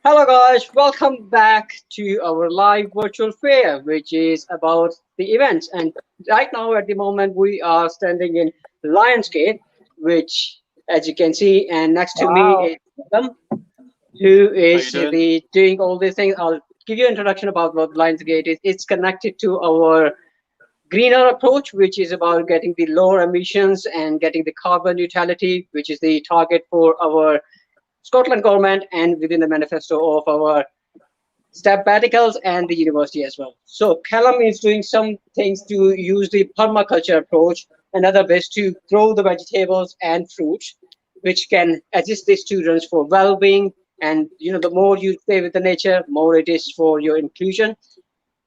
Hello guys, welcome back to our live virtual fair, which is about the events. And right now, at the moment, we are standing in Lionsgate, which, as you can see, and next to me Wow. is Adam, who How is you doing? doing all these things. I'll give you an introduction about what Lionsgate is. It's connected to our greener approach, which is about getting the lower emissions and getting the carbon neutrality, which is the target for our Scotland government and within the manifesto of our sabbaticals and the university as well. So Callum is doing some things to use the permaculture approach and other ways to grow the vegetables and fruits, which can assist the students for well-being. And the more you stay with the nature, more it is for your inclusion.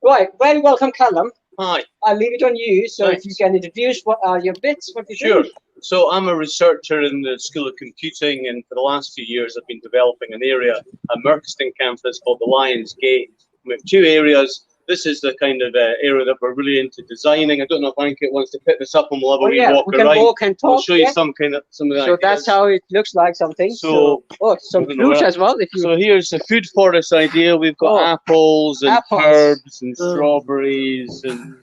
Right, very welcome, Callum. Hi. I'll leave it on you. So if you Thanks. can introduce what are your bits, what you Sure. do. So I'm a researcher in the School of Computing, and for the last few years I've been developing an area at Merchiston campus called the Lions Gate. We have two areas. This is the kind of area that we're really into designing. I don't know if Ankit wants to pick this up and we'll have a Oh wee yeah, walk we can around. walk and talk. I'll show you yeah? some of the So ideas. that's how it looks like something. So- some I don't know fruits where- as well. If you So here's the food forest idea. We've got apples and apples. herbs and strawberries and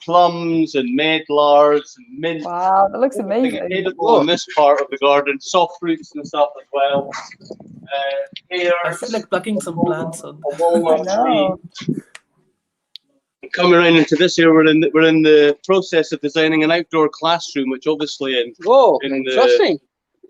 plums and medlars and mint. Wow, that looks Everything amazing. edible in this part of the garden, soft fruits and stuff as well. Pears, I feel like plucking some plants on. a walnut I know. tree. Coming around into this area, we're in the process of designing an outdoor classroom, which obviously Whoa, in the- interesting.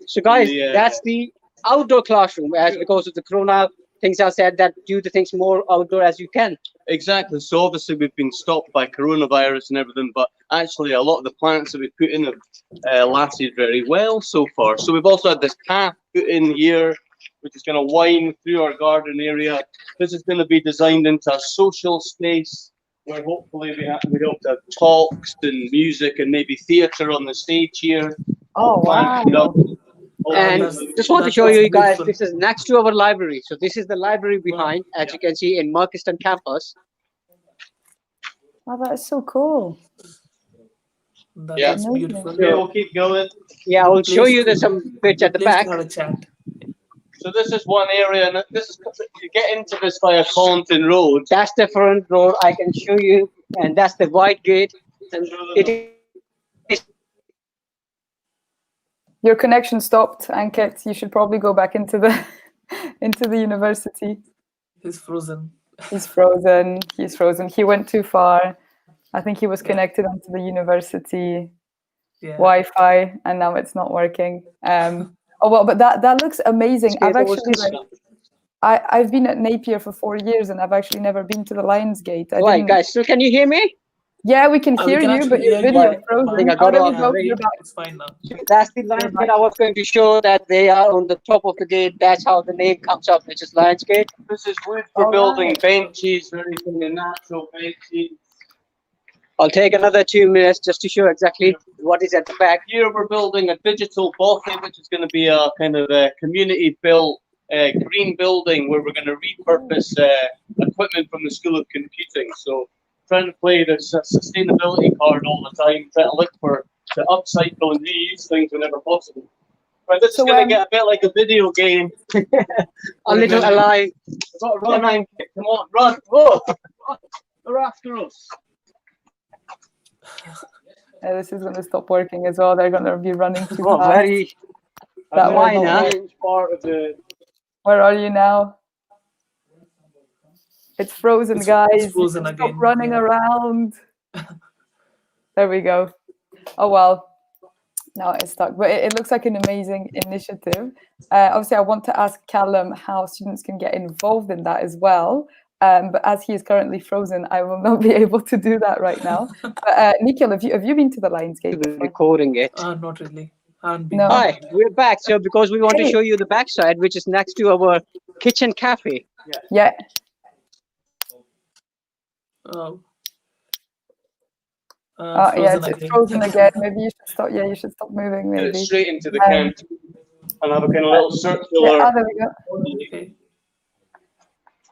So guys, the, that's the outdoor classroom. As because of the corona, things are said that do the things more outdoor as you can. exactly. So obviously we've been stopped by coronavirus and everything, but actually a lot of the plants that we put in have lasted very well so far. So we've also had this path put in here, which is going to wind through our garden area. This is going to be designed into a social space where hopefully we hope to have talks and music and maybe theatre on the stage here. Oh, wow. And that's- just want to that's show you guys, beautiful. this is next to our library. So this is the library behind, as you can see in Merchiston campus. Oh, that is so cool. Yeah. That's beautiful. Okay, we'll keep going. Yeah, I will show Place you to- there's some bits at the Place to back. have a chat. So this is one area, and this is you get into this via Collington Road. That's the front door. I can show you, and that's the white gate. And it is Your connection stopped, Ankit. You should probably go back into the into the university. He's frozen. He's frozen. He's frozen. He went too far. I think he was connected onto the university Yeah. Wi-Fi, and now it's not working. Oh well, but that looks amazing. I've actually I've been at Napier for 4 years, and I've actually never been to the Lions Gate. right, guys. So can you hear me? Yeah, we can We hear can you, but actually your hear you. video I frozen. think I got there it we on go. the You're back. It's fine now. That's the Lions Gate. I was going to show that they are on the top of the gate. That's how the name comes up, which is Lions Gate. This is wood for All building right. benches, very kind of natural benches. I'll take another 2 minutes just to show exactly what is at the back. Here we're building a digital bothy, which is going to be a kind of a community-built green building where we're going to repurpose equipment from the School of Computing. So trying to play this sustainability card all the time, trying to look for to upcycle and reuse things whenever possible. Right, this So, is going to get a bit like a video game. A little alive. We've got to run, Ankit. Come on, run! Whoa! They're after us. Yeah, this is going to stop working as well. They're going to be running too Oh, fast. very. That And one, then huh? orange part of the Where are you now? It's frozen, It's guys. frozen Stop again, running yeah. around. There we go. Oh well. Now it's stuck, but it looks like an amazing initiative. Obviously, I want to ask Callum how students can get involved in that as well. But as he is currently frozen, I will not be able to do that right now. But Nikhil, have you been to the Lions Gate before? Recording it. Not really. Haven't been. No. Hi, we're back. So because we want to Hey. show you the backside, which is next to our kitchen cafe. Yeah. Oh. Yeah, Frozen it's again. frozen again. Maybe you should stop. Yeah, you should stop moving. get it Maybe. straight into the Um, can and have a kind of little Yeah, circular. there we go. Okay.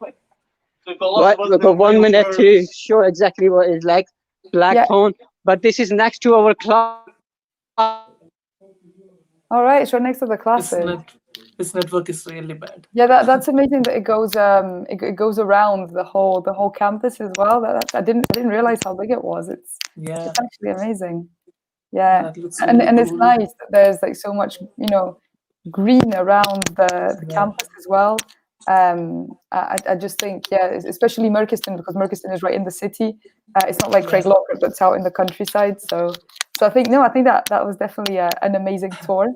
So we've got lots Right, of we've got 1 minute to curves. show exactly what it's like. Black Yeah. tone, but this is next to our class. All right, so next to the It's classes. not. This network is really bad. Yeah, that's amazing that it goes around the whole campus as well. I didn't realize how big it was. It's Yeah, actually amazing. Yeah, that looks and really it's cool. nice that there's like so much green around the Yeah. campus as well. I just think, yeah, especially Merkiston, because Merkiston is right in the city. It's not like Yeah. Craig Locker, but it's out in the countryside. So I think that was definitely an amazing tour.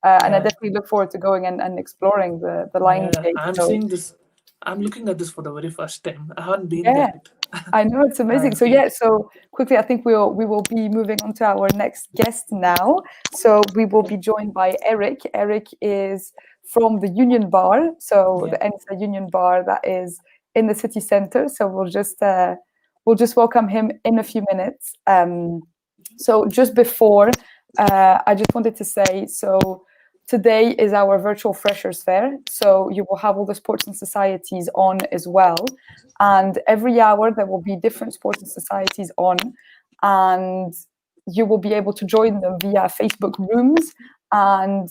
And I Yeah. definitely look forward to going and exploring the Lions Yeah, Gate. I'm So seeing this. I'm looking at this for the very first time. I haven't been yeah, there yet. I know, it's amazing. So Okay. yeah, so quickly, I think we will be moving on to our next guest now. So we will be joined by Eric. Eric is from the Union Bar, so Yeah. the NSA Union Bar that is in the city centre. So we'll just welcome him in a few minutes. So just before, I just wanted to say, so today is our virtual freshers fair. So you will have all the sports and societies on as well. And every hour there will be different sports and societies on, and you will be able to join them via Facebook rooms and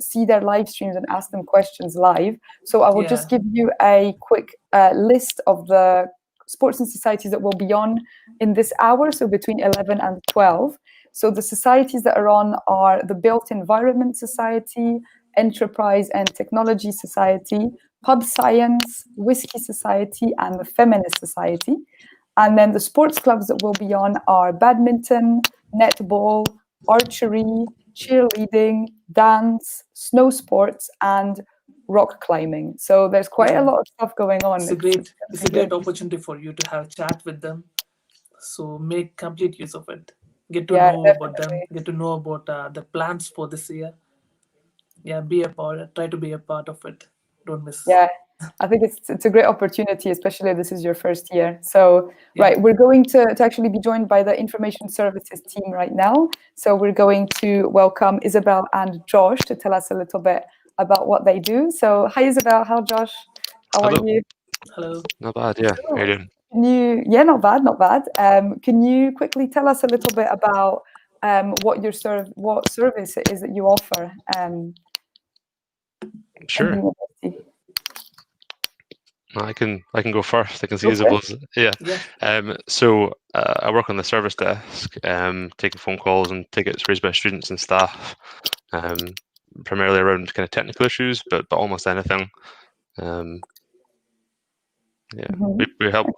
see their live streams and ask them questions live. So I will Yeah. just give you a quick list of the sports and societies that will be on in this hour, so between 11 and 12. So the societies that are on are the Built Environment Society, Enterprise and Technology Society, Pub Science, Whiskey Society, and the Feminist Society. And then the sports clubs that will be on are badminton, netball, archery, cheerleading, dance, snow sports, and rock climbing. So there's quite a Yeah. lot of stuff going on. It's a really great good. opportunity for you to have a chat with them. So make complete use of it. Get to Yeah, know about them. definitely. Get to know about the plans for this year. Yeah, be a part. Try to be a part of it. Don't miss. Yeah, I think it's a great opportunity, especially if this is your first year. So, Yeah. right, we're going to actually be joined by the information services team right now. So we're going to welcome Isabel and Josh to tell us a little bit about what they do. So, hi Isabel, how Josh? How are Hello. you? Hello. Not bad, yeah. How you doing? Yeah, not bad, not bad. Can you quickly tell us a little bit about what service it is that you offer in the Sure. university? I can go first. I can see Go for it. Isabel's. Yeah. Yeah. So I work on the service desk, taking phone calls and tickets raised by students and staff, primarily around kind of technical issues, but almost anything. Yeah, Mhm. we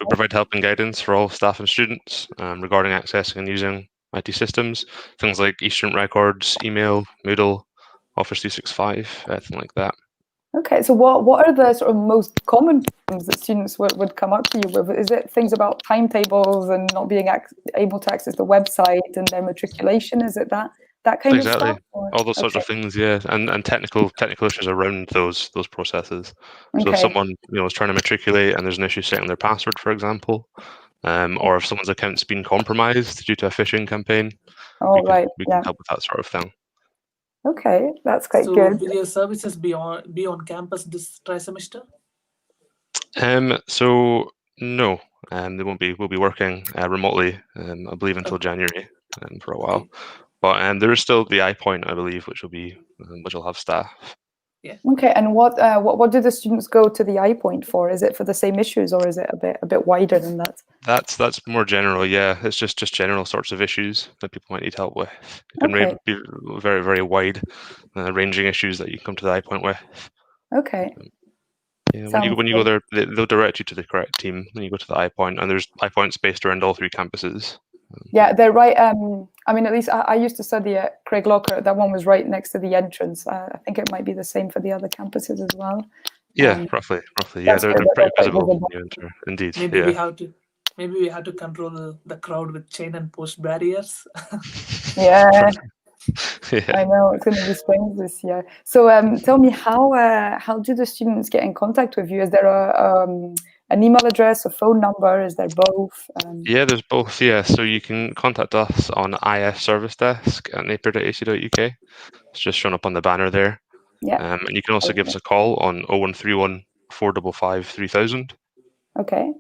provide help and guidance for all staff and students regarding accessing and using IT systems, things like e-student records, email, Moodle, Office 365, anything like that. Okay, so what are the sort of most common problems that students would come up to you with? Is it things about timetables and not being able to access the website and their matriculation? Is it that kind of Exactly. stuff? Or? All those sorts Okay, of things, yeah, and technical issues around those processes. So if okay, someone is trying to matriculate and there's an issue setting their password, for example, or if someone's account's been compromised due to a phishing campaign, all right, we can yeah, help with that sort of thing. okay, that's quite So good. will your services be on campus this trimester? So no, they won't be. We'll be working remotely, I believe, until January for a while. Okay. But there is still the iPoint, I believe, which will have staff. Yeah. Okay, and what do the students go to the iPoint for? Is it for the same issues, or is it a bit wider than that? That's more general, yeah. It's just general sorts of issues that people might need help with. It can Okay, be very, very wide ranging issues that you can come to the iPoint with. okay, Yeah, sounds when you good. go there, they'll direct you to the correct team when you go to the iPoint, and there's iPoints based around all 3 campuses. Yeah, they're right. I mean, at least I used to study at Craig Locker. That one was right next to the entrance. I think it might be the same for the other campuses as well. Yeah, roughly. Yeah, That's they're good that they're pretty quite visible visible. when you enter. Indeed, Maybe yeah. we have to control the crowd with chain and post barriers. Yeah, Yeah. I know it's going to be strange this year. So, tell me, how do the students get in contact with you? Is there an email address, a phone number? Is there both? Yeah, there's both. Yeah, so you can contact us on IS service desk at napier.ac.uk. It's just shown up on the banner there. Yeah. And you can also give us a call on 0131 455 3000. Okay.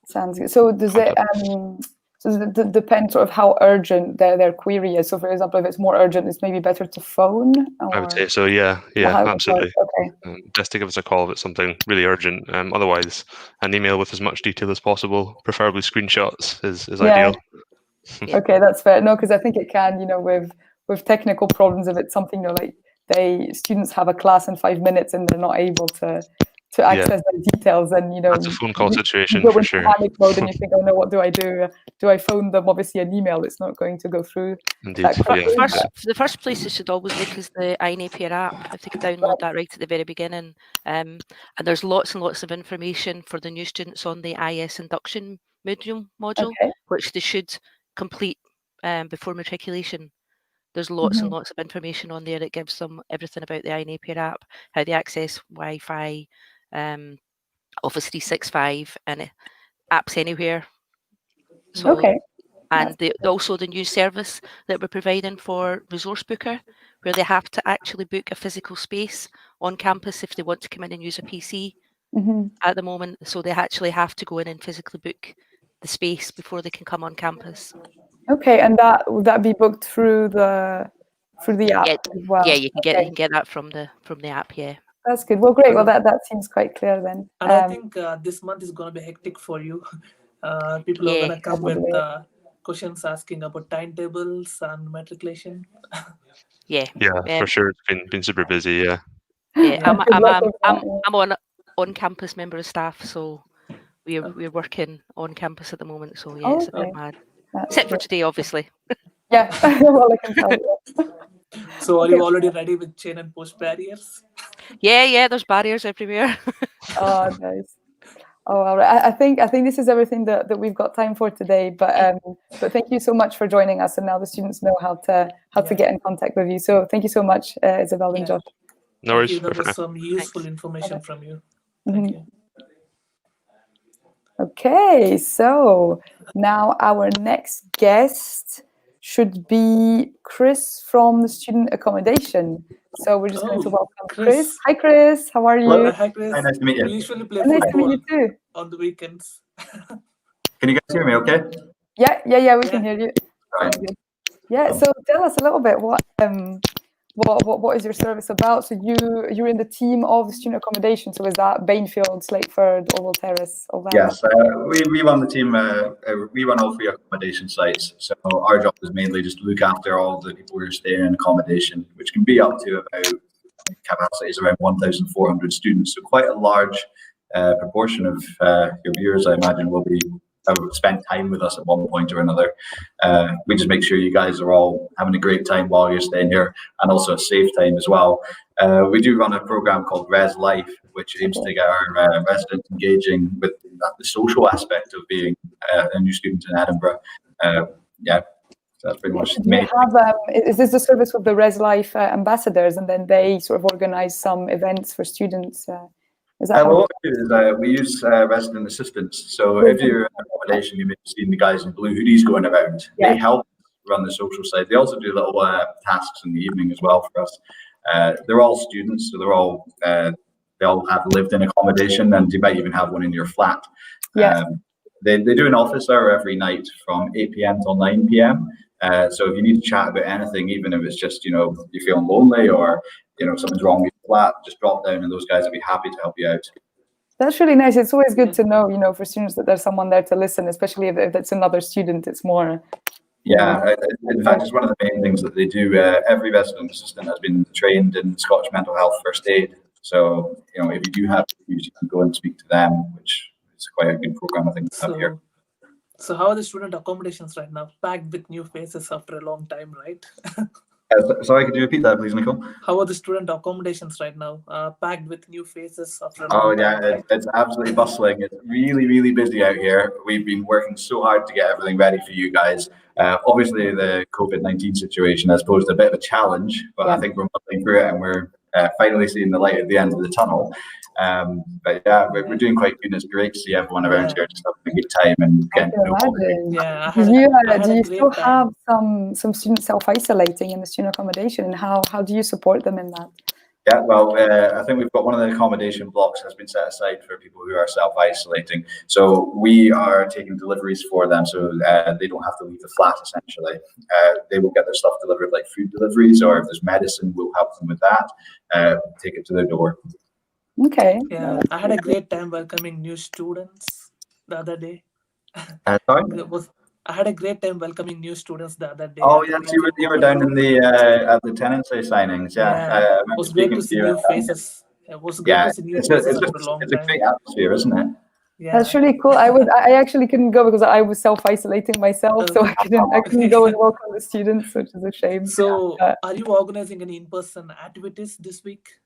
Sounds good. So does it Contact us. So it depends sort of how urgent their query is. So for example, if it's more urgent, it's maybe better to phone. I would say so. Yeah, how it absolutely. works. Okay. Just to give us a call if it's something really urgent. Otherwise, an email with as much detail as possible, preferably screenshots, is ideal. Okay, that's fair. No, because I think it can, with technical problems, if it's something like students have a class in 5 minutes and they're not able to access their details, and That's a phone call situation you go for into sure. panic mode and you think, oh no, what do I do? Do I phone them? Obviously, an email, it's not going to go through. Indeed. That quickly. The first place they should always look is the iNapier app. If they could download that right at the very beginning, and there's lots and lots of information for the new students on the IS induction module, which they should complete before matriculation. There's lots and lots of information on there that gives them everything about the iNapier app, how they access Wi-Fi, Office 365, and apps anywhere. So, and also the new service that we're providing for Resource Booker, where they have to actually book a physical space on campus if they want to come in and use a PC at the moment. So they actually have to go in and physically book the space before they can come on campus. Okay, and would that be booked through the app as well? Yeah, you can get that from the app. Yeah. That's good. Well, great. Well, that seems quite clear then. And I think this month is going to be hectic for you. People are going to come with questions asking about timetables and matriculation. Yeah, for sure. It's been super busy. Yeah. I'm on campus member of staff, so we're working on campus at the moment. So yeah, it's a bit mad. Except for today, obviously. Yeah, well, I can tell you. So are you already ready with chain and post barriers? Yeah, there's barriers everywhere. Oh, nice. Oh, all right. I think this is everything that we've got time for today. But thank you so much for joining us, and now the students know how to get in contact with you. So thank you so much, Isabel and Josh. No worries. That was some useful information from you. Thank you. Okay, so now our next guest should be Chris from the Student Accommodation. So we're just going to welcome Chris. Hi, Chris. How are you? Hello. Hi, Chris. Hi, nice to meet you. We usually play Nice to meet you too. on the weekends. Can you guys hear me okay? Yeah, we can hear you. Right. Yeah, so tell us a little bit what is your service about? So you're in the team of Student Accommodation. So is that Bainfield, Slateford, Orwell Terrace, all that? Yes, we run the team. We run all 3 accommodation sites. So our job is mainly just to look after all the people who are staying in accommodation, which can be up to about capacity is around 1,400 students. So quite a large proportion of your viewers, I imagine, will be spent time with us at one point or another. We just make sure you guys are all having a great time while you're staying here, and also a safe time as well. We do run a program called Res Life, which aims to get our residents engaging with the social aspect of being a new student in Edinburgh. So that's pretty much do you have, is this the service with the Res Life ambassadors, and then they sort of organize some events for students? Is that what we do is we use resident assistants. So if you're in accommodation, you may have seen the guys in blue hoodies going around. They help run the social side. They also do little tasks in the evening as well for us. They're all students, so they all have lived in accommodation, and you might even have one in your flat. They do an office hour every night from 8 p.m. till 9 p.m. So if you need to chat about anything, even if it's just, you're feeling lonely or, something's wrong with your flat, just drop down and those guys will be happy to help you out. That's really nice. It's always good to know, for students that there's someone there to listen, especially if it's another student. It's more. Yeah, in fact, it's one of the main things that they do. Every resident assistant has been trained in Scottish mental health first aid. So, if you do have issues, you can go and speak to them, which is quite a good program, I think, to have here. So how are the student accommodations right now? Packed with new faces after a long time, right? Sorry, could you repeat that, please, Nicole? How are the student accommodations right now? Packed with new faces after a long time? Oh, yeah, it's absolutely bustling. It's really, really busy out here. We've been working so hard to get everything ready for you guys. Obviously, the COVID-19 situation has posed a bit of a challenge, but I think we're muddling through it, and we're finally seeing the light at the end of the tunnel. But yeah, we're doing quite good. It's great to see everyone around here just having a good time and getting to know. Do you still have some students self-isolating in the student accommodation, and how do you support them in that? Yeah, well, I think we've got one of the accommodation blocks has been set aside for people who are self-isolating. So we are taking deliveries for them, so they don't have to leave the flat, essentially. They will get their stuff delivered, like food deliveries, or if there's medicine, we'll help them with that, take it to their door. Okay. Yeah, I had a great time welcoming new students the other day. Sorry? I had a great time welcoming new students the other day. Oh, yes, you were down in the at the tenancy signings. Yeah, I It remember was great to see speaking to you. new faces. It was great Yeah, to see new it's faces after a long a time. great atmosphere, isn't it? Yeah. That's really cool. I actually couldn't go because I was self-isolating myself, so I couldn't go and welcome the students, which is a shame. So, are you organizing any in-person activities this week?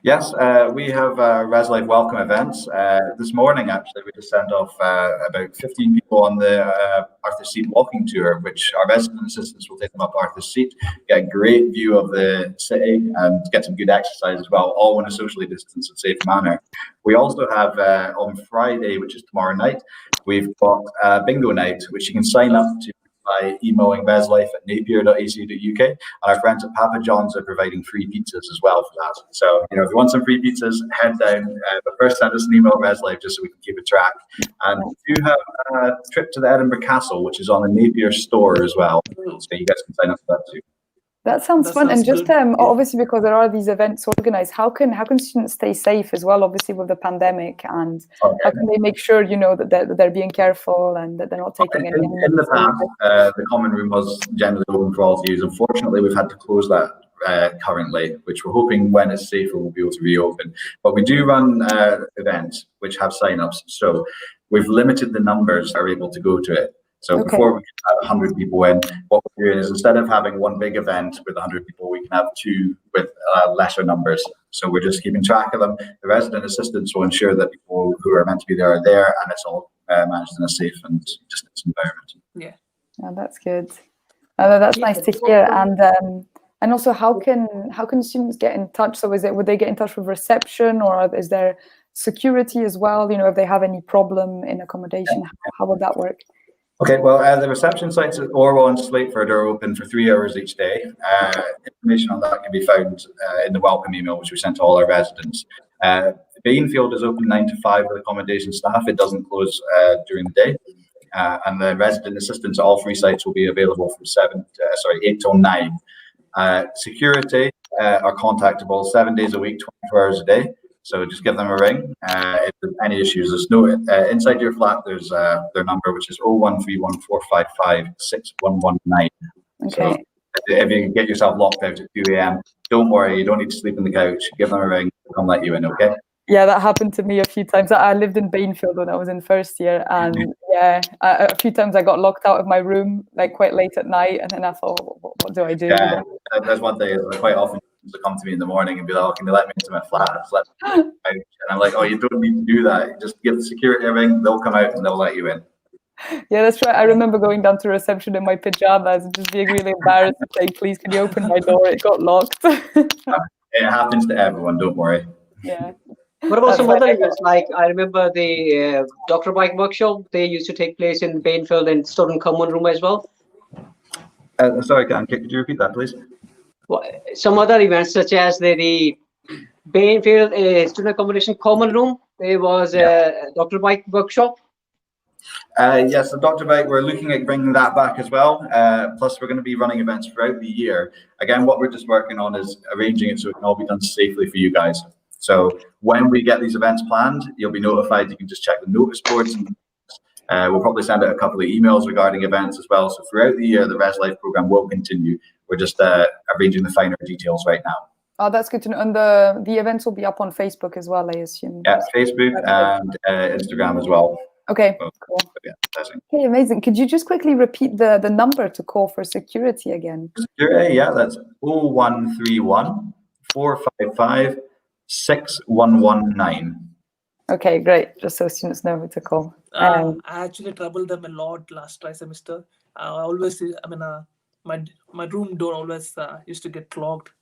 Yes, we have Res Life welcome events. This morning, actually, we just sent off about 15 people on the Arthur's Seat walking tour, which our resident assistants will take them up Arthur's Seat, get a great view of the city and get some good exercise as well, all in a socially distanced and safe manner. We also have on Friday, which is tomorrow night, we've got bingo night, which you can sign up to by emailing beslife@napier.ac.uk, and our friends at Papa John's are providing free pizzas as well for that. So, if you want some free pizzas, head down, but first send us an email at Beslife just so we can keep a track. And we do have a trip to the Edinburgh Castle, which is on the Napier store as well, so you guys can sign up for that too. That sounds fun. And just obviously, because there are these events organized, how can students stay safe as well, obviously with the pandemic, and how can they make sure that they're being careful and that they're not taking any in the past, the common room was generally open for all to use. Unfortunately, we've had to close that currently, which we're hoping when it's safer we'll be able to reopen. But we do run events which have sign-ups, so we've limited the numbers that are able to go to it. So before we can have 100 people in, what we're doing is instead of having one big event with 100 people, we can have two with lesser numbers. So we're just keeping track of them. The resident assistants will ensure that people who are meant to be there are there, and it's all managed in a safe and distance environment. Yeah. Oh, that's good. That's nice to hear. And also, how can students get in touch? So would they get in touch with reception, or is there security as well? If they have any problem in accommodation, how would that work? Okay, well, the reception sites at Orwell and Slateford are open for 3 hours each day. Information on that can be found in the welcome email, which we sent to all our residents. Bainfield is open 9 to 5 with accommodation staff. It doesn't close during the day. And the resident assistants at all 3 sites will be available from 8 till 9. Security are contactable 7 days a week, 24 hours a day. So just give them a ring. If there's any issues, there's no inside your flat. There's their number, which is 01314556119. Okay. So if you get yourself locked out at 2 a.m., don't worry. You don't need to sleep on the couch. Give them a ring. They'll let you in. Okay. Yeah, that happened to me a few times. I lived in Bainfield when I was in first year, and a few times I got locked out of my room like quite late at night, and then I thought, what do I do? Yeah, that's one thing. Quite often to come to me in the morning and be like, "Oh, can you let me into my flat?" And I'm like, "Oh, you don't need to do that. Just give the security a ring. They'll come out and they'll let you in." Yeah, that's right. I remember going down to reception in my pajamas and just being really embarrassed and saying, "Please, can you open my door?" It got locked. It happens to everyone. Don't worry. Yeah. What about some other events? Like I remember the Dr. Bike workshop. They used to take place in Bainfield and Student Common Room as well. Sorry, could you repeat that, please? Well, some other events such as the Bainfield Student Accommodation Common Room. There was a Dr. Bike workshop. Yes, the Dr. Bike, we're looking at bringing that back as well. Plus, we're going to be running events throughout the year. Again, what we're just working on is arranging it so it can all be done safely for you guys. So when we get these events planned, you'll be notified. You can just check the notice boards. And, we'll probably send out a couple of emails regarding events as well. So throughout the year, the Res Life program will continue. We're just arranging the finer details right now. Oh, that's good to know. And the events will be up on Facebook as well, I assume. Yeah, Facebook and Instagram as well. Okay, so, cool. Yeah, okay, amazing. Could you just quickly repeat the number to call for security again? Security, yeah, that's 0131 455 6119. Okay, great. Just so students know who to call. I actually troubled them a lot last trimester. My room door always used to get clogged.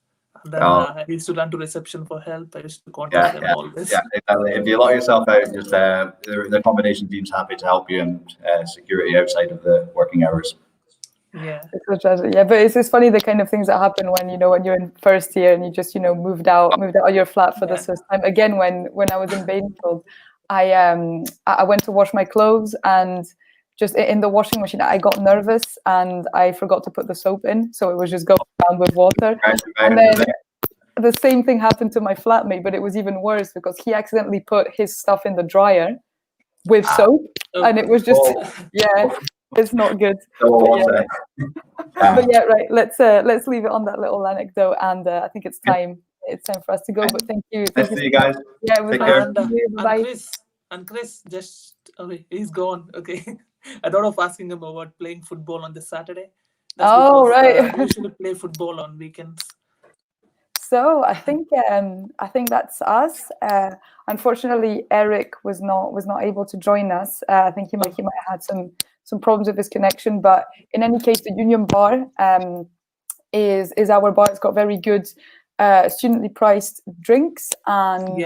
And then I used to run to reception for help. I used to contact them always. Yeah, exactly. If you lock yourself out, just the accommodation team's happy to help you, and security outside of the working hours. Yeah. It's a treasure. Yeah, but it's just funny the kind of things that happen when when you're in first year and you just moved out of your flat for the Yeah. first time. Again, when I was in Bainfield, I went to wash my clothes, and just in the washing machine I got nervous and I forgot to put the soap in, so it was just going down with water. And then the same thing happened to my flatmate, but it was even worse because he accidentally put his stuff in the dryer with soap, and it was just it's not good. But yeah, right. Let's leave it on that little anecdote, and I think it's time for us to go. But thank you Nice to see you guys. Yeah, it was Take nice care. to see you. Bye. And Chris, just okay, he's gone. Okay, I thought of asking him about playing football on this Saturday. That's Oh, because, right. we usually play football on weekends. So I think that's us. Unfortunately, Eric was not able to join us. I think he might have had some problems with his connection. But in any case, the Union Bar is our bar. It's got very good studently priced drinks, and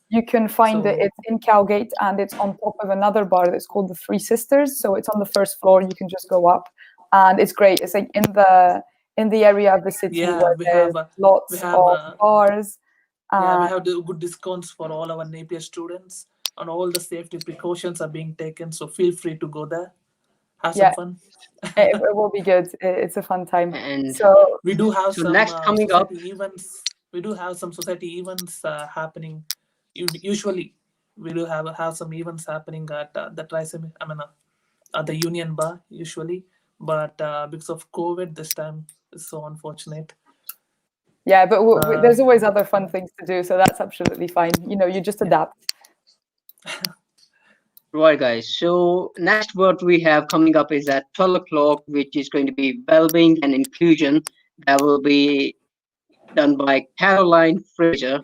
you can find it. It's in Cowgate, and it's on top of another bar that's called the Three Sisters. So it's on the first floor. You can just go up, and it's great. It's like in the area of the city where there's lots of bars. We have the good discounts for all our Napier students, and all the safety precautions are being taken. So feel free to go there. Have some fun. it will be good. It's a fun time. And so we do have some next coming up events. We do have some society events happening. Usually, we do have some events happening at the Trisem. At the Union Bar usually, but because of COVID, this time it's so unfortunate. Yeah, but there's always other fun things to do, so that's absolutely fine. You just adapt. Right, guys. So next what we have coming up is at 12 o'clock, which is going to be well-being and inclusion. That will be done by Caroline Fraser.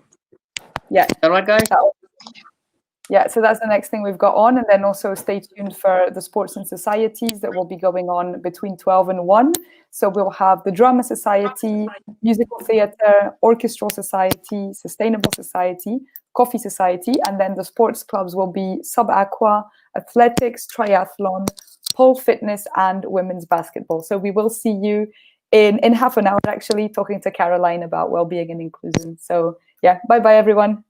Yeah. Is that right, guys? Yeah, so that's the next thing we've got on. And then also stay tuned for the sports and societies that will be going on between 12 and 1. So we'll have the Drama Society, Musical Theatre, Orchestral Society, Sustainable Society, Coffee Society, and then the sports clubs will be Sub-Aqua, Athletics, Triathlon, Pole Fitness, and Women's Basketball. So we will see you in half an hour, actually, talking to Caroline about well-being and inclusion. So yeah, bye-bye, everyone.